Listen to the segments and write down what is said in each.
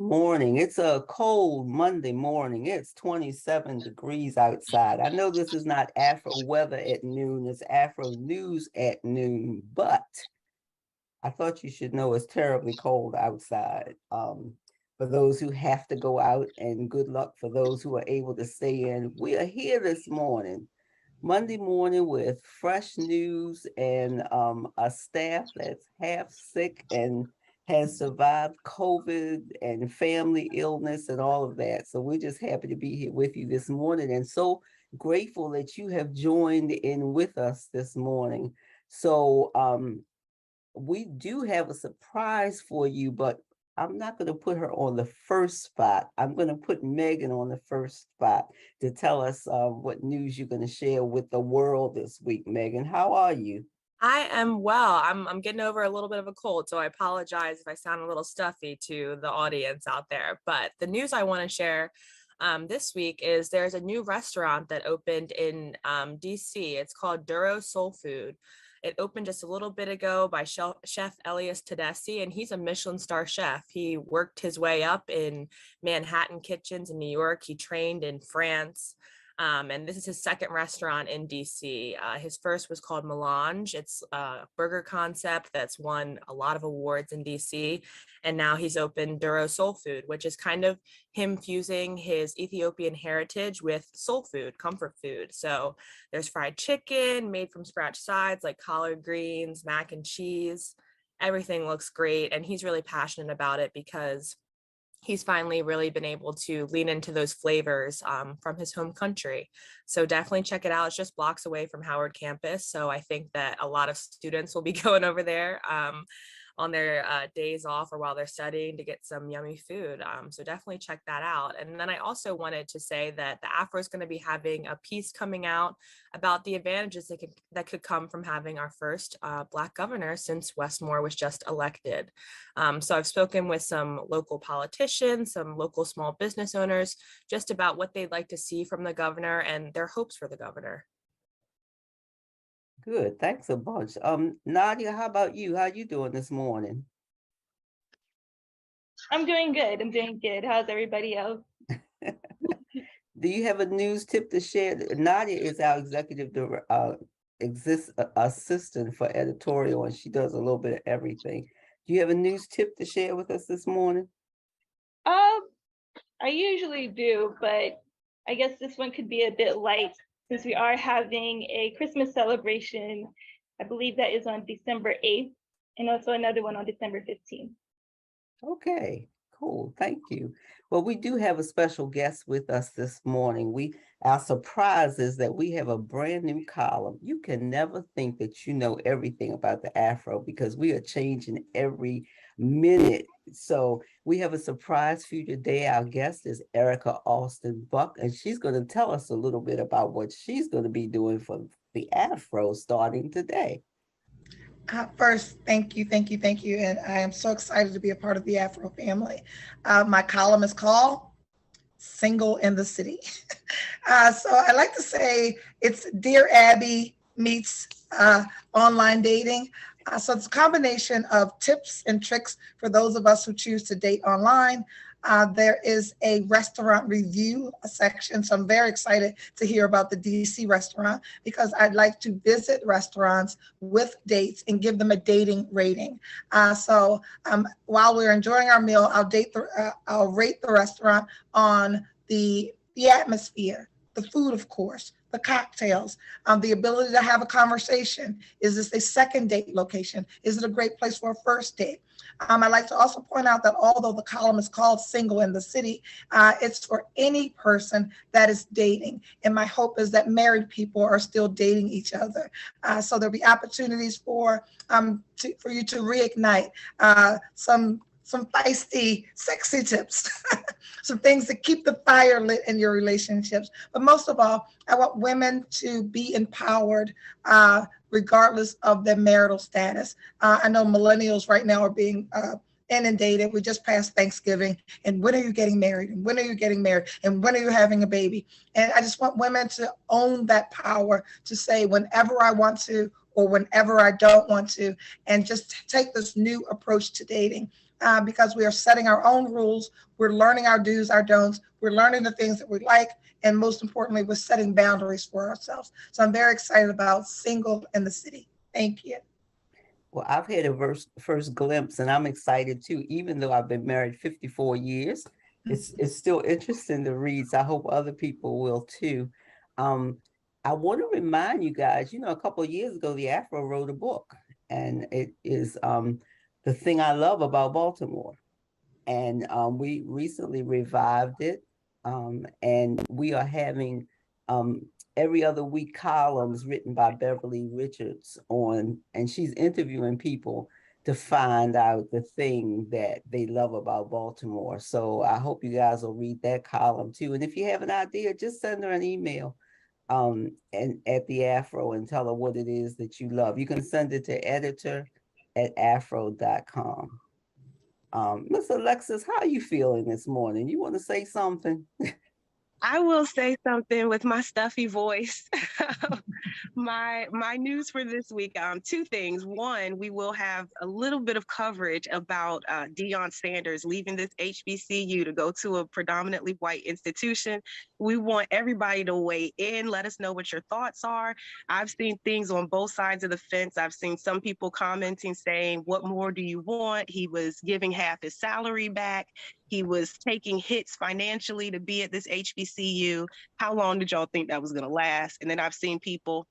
morning. It's a cold Monday morning. It's 27 degrees outside. I know this is not Afro weather at noon, it's Afro news at noon, but I thought you should know it's terribly cold outside. For those who have to go out, and good luck for those who are able to stay in. We are here this morning, Monday morning, with fresh news and a staff that's half sick and has survived COVID and family illness and all of that. So we're just happy to be here with you this morning, and so grateful that you have joined in with us this morning. So we do have a surprise for you, but I'm not going to put her on the first spot. I'm going to put Megan on the first spot to tell us what news you're going to share with the world this week. Megan, how are you? I am well. I'm getting over a little bit of a cold, so I apologize if I sound a little stuffy to the audience out there. But the news I want to share this week is there's a new restaurant that opened in DC. It's called Duro Soul Food. It opened just a little bit ago by Chef Elias Tedeschi, and he's a Michelin star chef. He worked his way up in Manhattan kitchens in New York. He trained in France. And this is his second restaurant in DC. His first was called Melange. It's a burger concept that's won a lot of awards in DC. And now he's opened Duro Soul Food, which is kind of him fusing his Ethiopian heritage with soul food, comfort food. So there's fried chicken, made from scratch sides like collard greens, mac and cheese. Everything looks great. And he's really passionate about it because he's finally really been able to lean into those flavors from his home country. So definitely check it out. It's just blocks away from Howard campus. So I think that a lot of students will be going over there on their days off or while they're studying to get some yummy food. So definitely check that out. And then I also wanted to say that the AFRO is going to be having a piece coming out about the advantages that could come from having our first Black governor since Westmore was just elected. So I've spoken with some local politicians, some local small business owners, just about what they'd like to see from the governor and their hopes for the governor. Good, thanks a bunch. Nadia, how about you? How you doing this morning? I'm doing good. I'm doing good. How's everybody else? Do you have a news tip to share? Nadia is our assistant for editorial, and she does a little bit of everything. Do you have a news tip to share with us this morning? I usually do, but I guess this one could be a bit light since we are having a Christmas celebration. I believe that is on December 8th, and also another one on December 15th. Okay, cool. Thank you. Well, we do have a special guest with us this morning. Our surprise is that we have a brand new column. You can never think that you know everything about the AFRO because we are changing every minute. So we have a surprise for you today. Our guest is Erica Alston Buck, and she's going to tell us a little bit about what she's going to be doing for the AFRO starting today. First, thank you. And I am so excited to be a part of the AFRO family. My column is called Single in the City. So I like to say it's Dear Abby meets online dating. So it's a combination of tips and tricks for those of us who choose to date online. There is a restaurant review section, so I'm very excited to hear about the DC restaurant because I'd like to visit restaurants with dates and give them a dating rating. So while we're enjoying our meal, I'll rate the restaurant on the atmosphere, the food, of course, the cocktails, the ability to have a conversation. Is this a second date location? Is it a great place for a first date? I'd like to also point out that although the column is called Single in the City, it's for any person that is dating. And my hope is that married people are still dating each other. So there'll be opportunities for you to reignite some feisty, sexy tips, some things to keep the fire lit in your relationships. But most of all, I want women to be empowered regardless of their marital status. I know millennials right now are being inundated. We just passed Thanksgiving, and when are you getting married? And when are you getting married? And when are you having a baby? And I just want women to own that power to say, whenever I want to, or whenever I don't want to, and just take this new approach to dating. Because we are setting our own rules, we're learning our do's, our don'ts, we're learning the things that we like, and most importantly, we're setting boundaries for ourselves. So I'm very excited about Single in the City. Thank you. Well, I've had a first glimpse, and I'm excited too. Even though I've been married 54 years, it's still interesting to read. So I hope other people will too. Um, I want to remind you guys, a couple of years ago, the AFRO wrote a book, and it is The Thing I Love About Baltimore. And we recently revived it, and we are having every other week columns written by Beverly Richards and she's interviewing people to find out the thing that they love about Baltimore. So I hope you guys will read that column too. And if you have an idea, just send her an email and at the AFRO and tell her what it is that you love. You can send it to editor@afro.com. Miss Alexis, how are you feeling this morning? You want to say something? I will say something with my stuffy voice. My news for this week, two things. One, we will have a little bit of coverage about Deion Sanders leaving this HBCU to go to a predominantly white institution. We want everybody to weigh in. Let us know what your thoughts are. I've seen things on both sides of the fence. I've seen some people commenting saying, what more do you want? He was giving half his salary back. He was taking hits financially to be at this HBCU. How long did y'all think that was going to last? And then I've seen people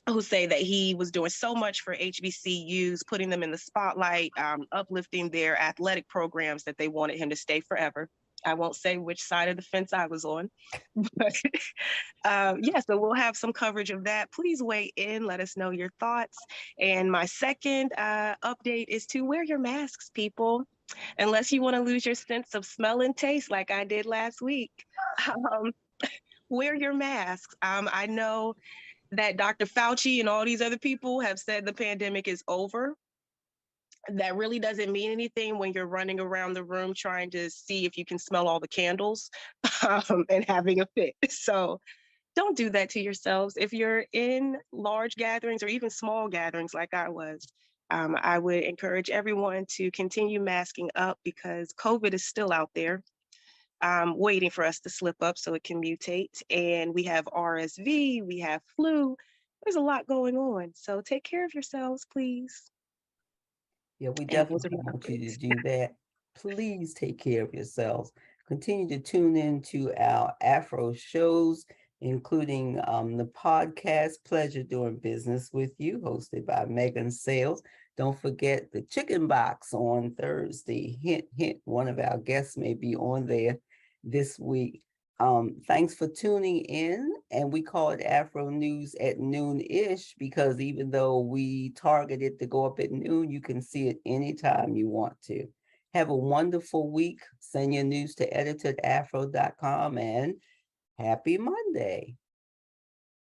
who say that he was doing so much for HBCUs, putting them in the spotlight, uplifting their athletic programs, that they wanted him to stay forever. I won't say which side of the fence I was on, but yeah, so we'll have some coverage of that. Please weigh in, let us know your thoughts. And my second update is to wear your masks, people, unless you want to lose your sense of smell and taste like I did last week. Wear your masks. I know that Dr. Fauci and all these other people have said the pandemic is over. That really doesn't mean anything when you're running around the room trying to see if you can smell all the candles and having a fit. So don't do that to yourselves. If you're in large gatherings or even small gatherings like I was, I would encourage everyone to continue masking up because COVID is still out there, waiting for us to slip up so it can mutate. And we have RSV, we have flu. There's a lot going on. So take care of yourselves, please. Yeah, we And those are definitely my want you to updates. do that. Please take care of yourselves. Continue to tune in to our Afro shows, including the podcast Pleasure Doing Business with You, hosted by Megan Sales. Don't forget the Chicken Box on Thursday. Hint, hint, one of our guests may be on there this week. Thanks for tuning in, and we call it Afro News at noon-ish because even though we target it to go up at noon, you can see it anytime you want to. Have a wonderful week. Send your news to editor@afro.com and happy Monday.